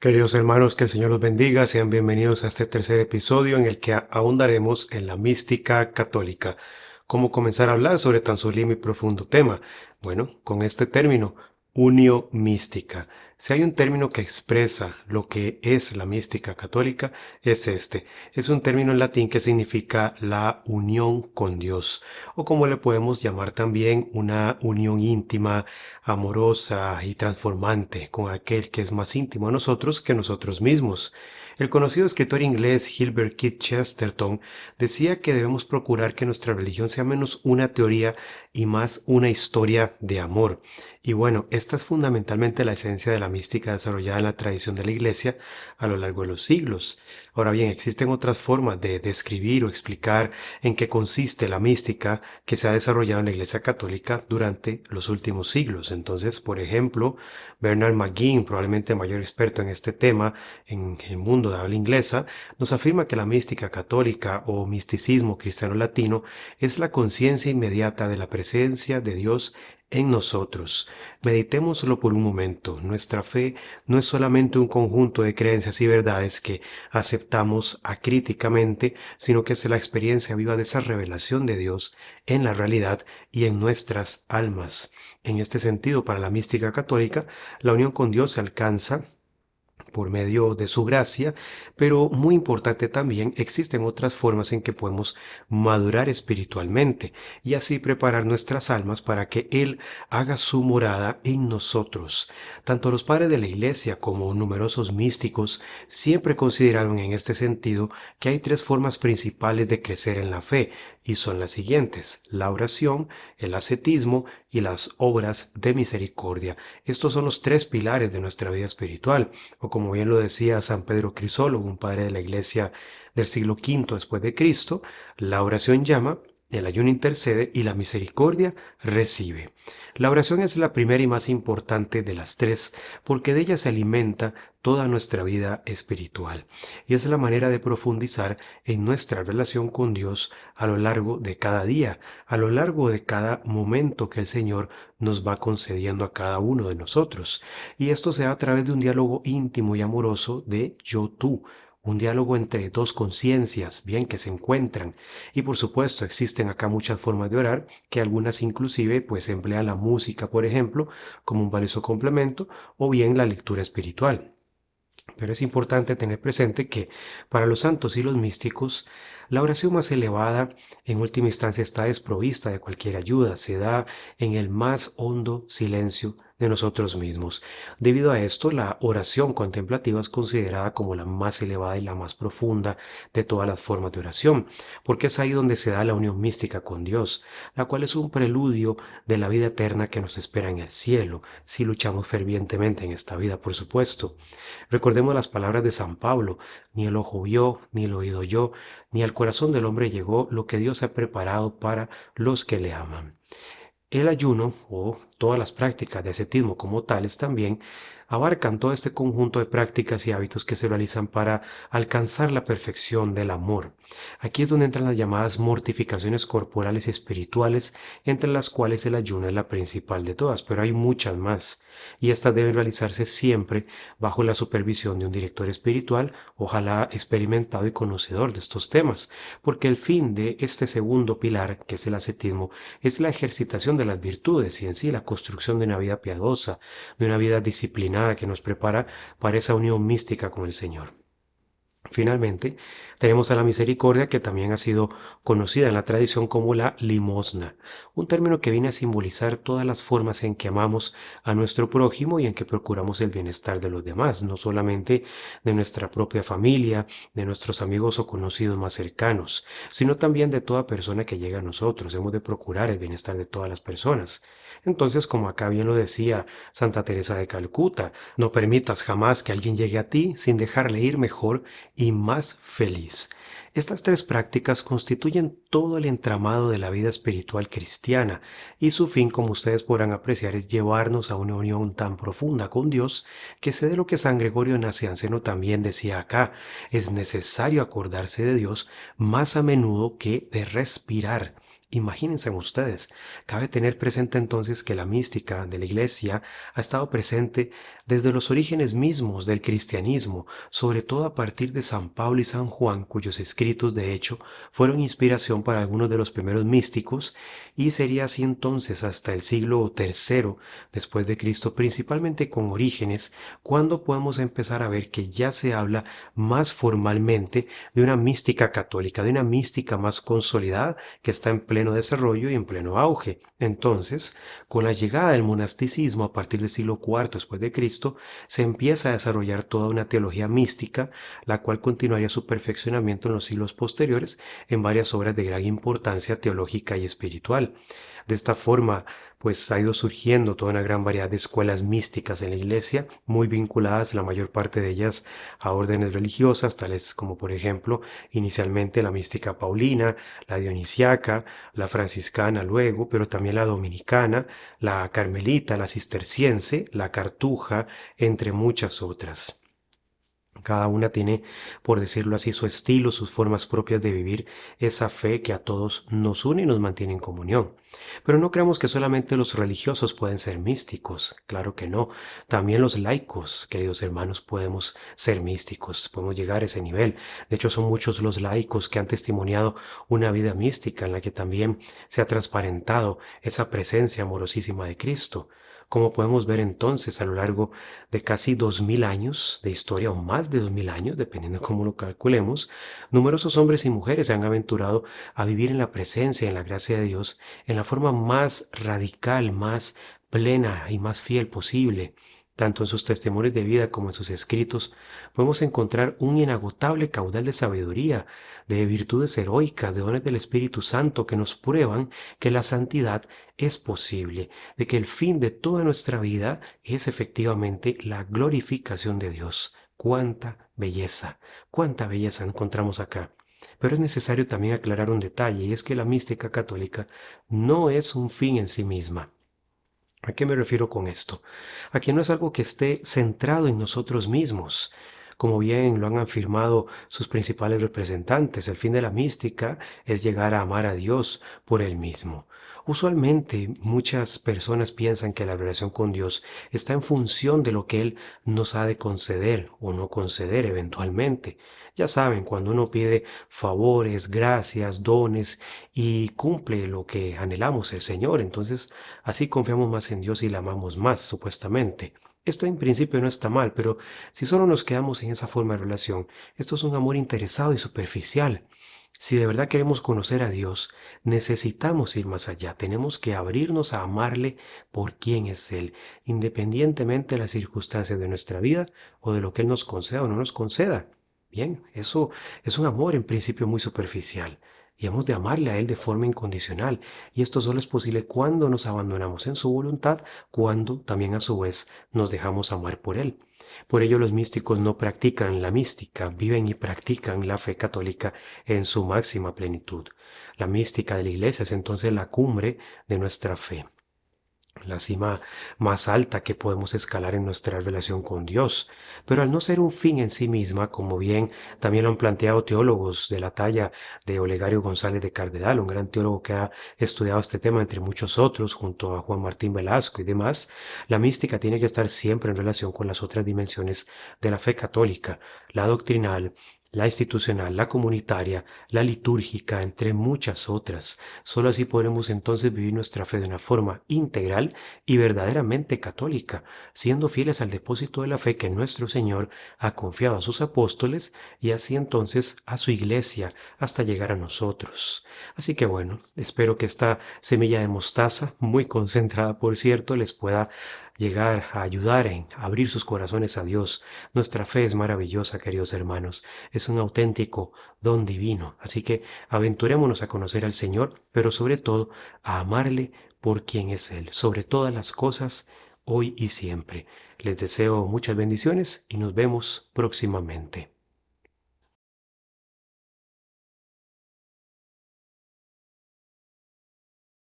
Queridos hermanos, que el Señor los bendiga. Sean bienvenidos a este tercer episodio en el que ahondaremos en la mística católica. ¿Cómo comenzar a hablar sobre tan sublime y profundo tema? Bueno, con este término, unio mística. Si hay un término que expresa lo que es la mística católica, es este. Es un término en latín que significa la unión con Dios, o como le podemos llamar también una unión íntima, amorosa y transformante con aquel que es más íntimo a nosotros que nosotros mismos. El conocido escritor inglés Gilbert Keith Chesterton decía que debemos procurar que nuestra religión sea menos una teoría y más una historia de amor. Y bueno, esta es fundamentalmente la esencia de la mística desarrollada en la tradición de la Iglesia a lo largo de los siglos. Ahora bien, existen otras formas de describir o explicar en qué consiste la mística que se ha desarrollado en la Iglesia Católica durante los últimos siglos. Entonces, por ejemplo, Bernard McGee, probablemente mayor experto en este tema en el mundo de habla inglesa, nos afirma que la mística católica o misticismo cristiano latino es la conciencia inmediata de la presencia de Dios en nosotros. Meditémoslo por un momento. Nuestra fe no es solamente un conjunto de creencias y verdades que aceptamos acríticamente, sino que es la experiencia viva de esa revelación de Dios en la realidad y en nuestras almas. En este sentido, para la mística católica, la unión con Dios se alcanza por medio de su gracia, pero muy importante también, existen otras formas en que podemos madurar espiritualmente y así preparar nuestras almas para que Él haga su morada en nosotros. Tanto los padres de la Iglesia como numerosos místicos siempre consideraron en este sentido que hay tres formas principales de crecer en la fe y son las siguientes: la oración, el ascetismo y las obras de misericordia. Estos son los tres pilares de nuestra vida espiritual, o como bien lo decía San Pedro Crisólogo, un padre de la iglesia del siglo V después de Cristo, la oración llama, el ayuno intercede y la misericordia recibe. La oración es la primera y más importante de las tres, porque de ella se alimenta toda nuestra vida espiritual y es la manera de profundizar en nuestra relación con Dios a lo largo de cada día, a lo largo de cada momento que el Señor nos va concediendo a cada uno de nosotros. Y esto se da a través de un diálogo íntimo y amoroso de yo-tú, un diálogo entre dos conciencias, bien, que se encuentran. Y por supuesto, existen acá muchas formas de orar, que algunas inclusive pues emplean la música, por ejemplo, como un valioso complemento, o bien la lectura espiritual. Pero es importante tener presente que para los santos y los místicos, la oración más elevada en última instancia está desprovista de cualquier ayuda, se da en el más hondo silencio de nosotros mismos. Debido a esto, la oración contemplativa es considerada como la más elevada y la más profunda de todas las formas de oración, porque es ahí donde se da la unión mística con Dios, la cual es un preludio de la vida eterna que nos espera en el cielo, si luchamos fervientemente en esta vida, por supuesto. Recordemos las palabras de San Pablo: ni el ojo vio, ni el oído oyó, ni al corazón del hombre llegó lo que Dios ha preparado para los que le aman. El ayuno o todas las prácticas de ascetismo como tales también abarcan todo este conjunto de prácticas y hábitos que se realizan para alcanzar la perfección del amor. Aquí es donde entran las llamadas mortificaciones corporales y espirituales, entre las cuales el ayuno es la principal de todas, pero hay muchas más, y estas deben realizarse siempre bajo la supervisión de un director espiritual, ojalá experimentado y conocedor de estos temas, porque el fin de este segundo pilar, que es el ascetismo, es la ejercitación de las virtudes y en sí la construcción de una vida piadosa, de una vida disciplinada que nos prepara para esa unión mística con el Señor. Finalmente, tenemos a la misericordia, que también ha sido conocida en la tradición como la limosna, un término que viene a simbolizar todas las formas en que amamos a nuestro prójimo y en que procuramos el bienestar de los demás, no solamente de nuestra propia familia, de nuestros amigos o conocidos más cercanos, sino también de toda persona que llega a nosotros. Hemos de procurar el bienestar de todas las personas. Entonces, como acá bien lo decía Santa Teresa de Calcuta, no permitas jamás que alguien llegue a ti sin dejarle ir mejor y más feliz. Estas tres prácticas constituyen todo el entramado de la vida espiritual cristiana y su fin, como ustedes podrán apreciar, es llevarnos a una unión tan profunda con Dios que sé de lo que San Gregorio Nacianceno también decía acá: es necesario acordarse de Dios más a menudo que de respirar. Imagínense ustedes, cabe tener presente entonces que la mística de la Iglesia ha estado presente Desde los orígenes mismos del cristianismo, sobre todo a partir de San Pablo y San Juan, cuyos escritos de hecho fueron inspiración para algunos de los primeros místicos, y sería así entonces hasta el siglo III después de Cristo, principalmente con Orígenes, cuando podemos empezar a ver que ya se habla más formalmente de una mística católica, de una mística más consolidada que está en pleno desarrollo y en pleno auge. Entonces, con la llegada del monasticismo a partir del siglo IV después de Cristo, se empieza a desarrollar toda una teología mística, la cual continuaría su perfeccionamiento en los siglos posteriores en varias obras de gran importancia teológica y espiritual. De esta forma, pues ha ido surgiendo toda una gran variedad de escuelas místicas en la iglesia, muy vinculadas la mayor parte de ellas a órdenes religiosas, tales como por ejemplo inicialmente la mística paulina, la dionisiaca, la franciscana luego, pero también la dominicana, la carmelita, la cisterciense, la cartuja, entre muchas otras. Cada una tiene, por decirlo así, su estilo, sus formas propias de vivir esa fe que a todos nos une y nos mantiene en comunión. Pero no creamos que solamente los religiosos pueden ser místicos, claro que no. También los laicos, queridos hermanos, podemos ser místicos, podemos llegar a ese nivel. De hecho, son muchos los laicos que han testimoniado una vida mística en la que también se ha transparentado esa presencia amorosísima de Cristo. Como podemos ver entonces a lo largo de casi 2000 años de historia o más de 2000 años, dependiendo de cómo lo calculemos, numerosos hombres y mujeres se han aventurado a vivir en la presencia, en la gracia de Dios, en la forma más radical, más plena y más fiel posible. Tanto en sus testimonios de vida como en sus escritos, podemos encontrar un inagotable caudal de sabiduría, de virtudes heroicas, de dones del Espíritu Santo que nos prueban que la santidad es posible, de que el fin de toda nuestra vida es efectivamente la glorificación de Dios. Cuánta belleza encontramos acá. Pero es necesario también aclarar un detalle, y es que la mística católica no es un fin en sí misma. ¿A qué me refiero con esto? A que no es algo que esté centrado en nosotros mismos. Como bien lo han afirmado sus principales representantes, el fin de la mística es llegar a amar a Dios por Él mismo. Usualmente muchas personas piensan que la relación con Dios está en función de lo que Él nos ha de conceder o no conceder eventualmente. Ya saben, cuando uno pide favores, gracias, dones y cumple lo que anhelamos el Señor, entonces así confiamos más en Dios y le amamos más, supuestamente. Esto en principio no está mal, pero si solo nos quedamos en esa forma de relación, esto es un amor interesado y superficial. Si de verdad queremos conocer a Dios, necesitamos ir más allá. Tenemos que abrirnos a amarle por quien es Él, independientemente de las circunstancias de nuestra vida o de lo que Él nos conceda o no nos conceda. Bien, eso es un amor en principio muy superficial y hemos de amarle a Él de forma incondicional. Y esto solo es posible cuando nos abandonamos en su voluntad, cuando también a su vez nos dejamos amar por Él. Por ello los místicos no practican la mística, viven y practican la fe católica en su máxima plenitud. La mística de la iglesia es entonces la cumbre de nuestra fe, la cima más alta que podemos escalar en nuestra relación con Dios. Pero al no ser un fin en sí misma, como bien también lo han planteado teólogos de la talla de Olegario González de Cardenal, un gran teólogo que ha estudiado este tema entre muchos otros, junto a Juan Martín Velasco y demás, la mística tiene que estar siempre en relación con las otras dimensiones de la fe católica, la doctrinal, la institucional, la comunitaria, la litúrgica, entre muchas otras. Solo así podremos entonces vivir nuestra fe de una forma integral y verdaderamente católica, siendo fieles al depósito de la fe que nuestro Señor ha confiado a sus apóstoles y así entonces a su iglesia hasta llegar a nosotros. Así que bueno, espero que esta semilla de mostaza, muy concentrada por cierto, les pueda llegar a ayudar en abrir sus corazones a Dios. Nuestra fe es maravillosa, queridos hermanos, es un auténtico don divino, así que aventurémonos a conocer al Señor, pero sobre todo a amarle por quien es Él, sobre todas las cosas, hoy y siempre. Les deseo muchas bendiciones y nos vemos próximamente.